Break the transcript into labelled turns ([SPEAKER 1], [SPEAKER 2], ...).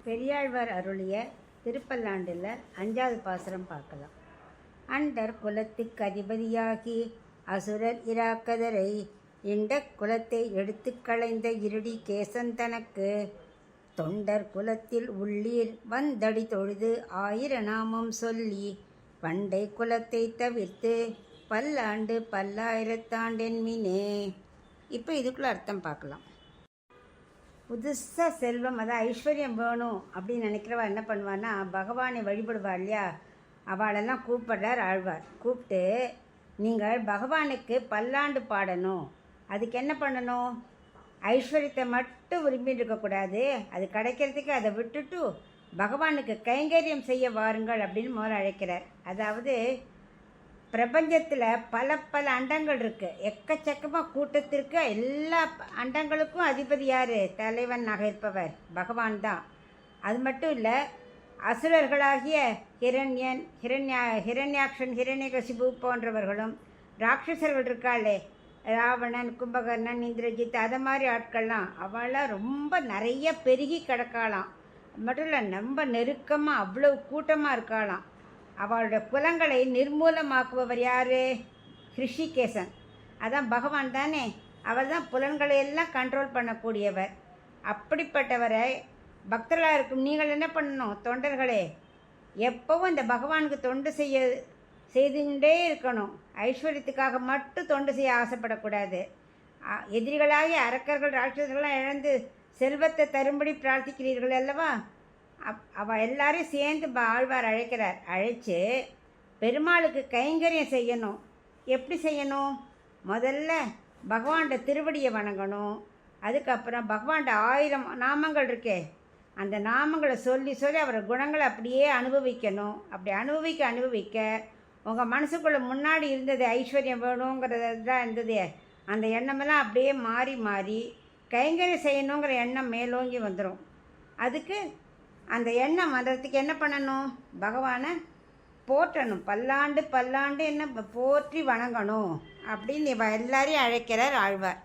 [SPEAKER 1] பெரியாழ்வார் அருளிய திருப்பல்லாண்டில் 5வது பாசுரம் பார்க்கலாம். அண்டர் குலத்துக்கு அதிபதியாகி அசுரர் இராக்கதரை இண்ட குலத்தை எடுத்து களைந்த இருடி கேசன் தனக்கு தொண்டர் குலத்தில் உள்ளீர் வந்தடி தொழுது 1000 நாமம் சொல்லி பண்டை குலத்தை தவிர்த்து பல்லாண்டு பல்லாயிரத்தாண்டென்மினே. இப்போ இதுக்குள்ள அர்த்தம் பார்க்கலாம். புதுசாக செல்வம், அதான் ஐஸ்வர்யம் வேணும் அப்படின்னு நினைக்கிறவா என்ன பண்ணுவான்னா, பகவானை வழிபடுவா இல்லையா, அவளெல்லாம் கூப்பிடுறார் ஆழ்வார். கூப்பிட்டு நீங்கள் பகவானுக்கு பல்லாண்டு பாடணும். அதுக்கு என்ன பண்ணணும்? ஐஸ்வர்யத்தை மட்டும் விரும்பிட்டு இருக்கக்கூடாது. அது கிடைக்கிறதுக்கு அதை விட்டுட்டு பகவானுக்கு கைங்கரியம் செய்ய வாருங்கள் அப்படின்னு முதல்ல அழைக்கிறார். அதாவது பிரபஞ்சத்தில் பல அண்டங்கள் இருக்குது. எக்கச்சக்கமாக கூட்டத்திற்கு எல்லா அண்டங்களுக்கும் அதிபதி யார்? தலைவனாக இருப்பவர் பகவான் தான். அது மட்டும் இல்லை, அசுரர்களாகிய ஹிரண்யாக்ஷன், ஹிரண்யகசிபு போன்றவர்களும், ராட்சசர்கள் இருக்காளே, ராவணன், கும்பகர்ணன், இந்திரஜித், அதை மாதிரி ஆட்கள்லாம் அவளாம் ரொம்ப நிறைய பெருகி கிடக்காளாம். மட்டும் இல்லை, ரொம்ப நெருக்கமாக அவ்வளோ கூட்டமாக இருக்காளாம். அவளுடைய குலங்களை நிர்மூலமாக்குபவர் யார்? ஹிருஷிகேசன். அதான் பகவான் தானே. அவர் தான் புலன்களை எல்லாம் கண்ட்ரோல் பண்ணக்கூடியவர். அப்படிப்பட்டவரை பக்தர்களாக இருக்கும் நீங்கள் என்ன பண்ணணும்? தொண்டர்களே, எப்போவும் இந்த பகவானுக்கு தொண்டு செய்துகிட்டே இருக்கணும். ஐஸ்வர்யத்துக்காக மட்டும் தொண்டு செய்ய ஆசைப்படக்கூடாது. எதிரிகளாகி அரக்கர்கள், ராட்சசர்கள்லாம் இழந்து செல்வத்தை தரும்படி பிரார்த்திக்கிறீர்கள் அல்லவா? அவள் எல்லாரையும் சேர்ந்து ஆழ்வார் அழைக்கிறார். அழைச்சி பெருமாளுக்கு கைங்கரியம் செய்யணும். எப்படி செய்யணும்? முதல்ல பகவான்கிட்ட திருவடியை வணங்கணும். அதுக்கப்புறம் பகவான்கிட்ட 1000 நாமங்கள் இருக்கே, அந்த நாமங்களை சொல்லி அவரை குணங்களை அப்படியே அனுபவிக்கணும். அப்படி அனுபவிக்க உங்கள் மனசுக்குள்ளே முன்னாடி இருந்தது ஐஸ்வர்யம் வேணுங்கிறது தான் இருந்தது. அந்த எண்ணமெல்லாம் அப்படியே மாறி கைங்கரியம் செய்யணுங்கிற எண்ணம் மேலோங்கி வந்துடும். அதுக்கு அந்த எண்ணம் வந்ததுக்கு என்ன பண்ணணும்? பகவானை போற்றணும். பல்லாண்டு என்ன போற்றி வணங்கணும் அப்படின்னு எல்லாரையும் அழைக்கிறார் ஆழ்வார்.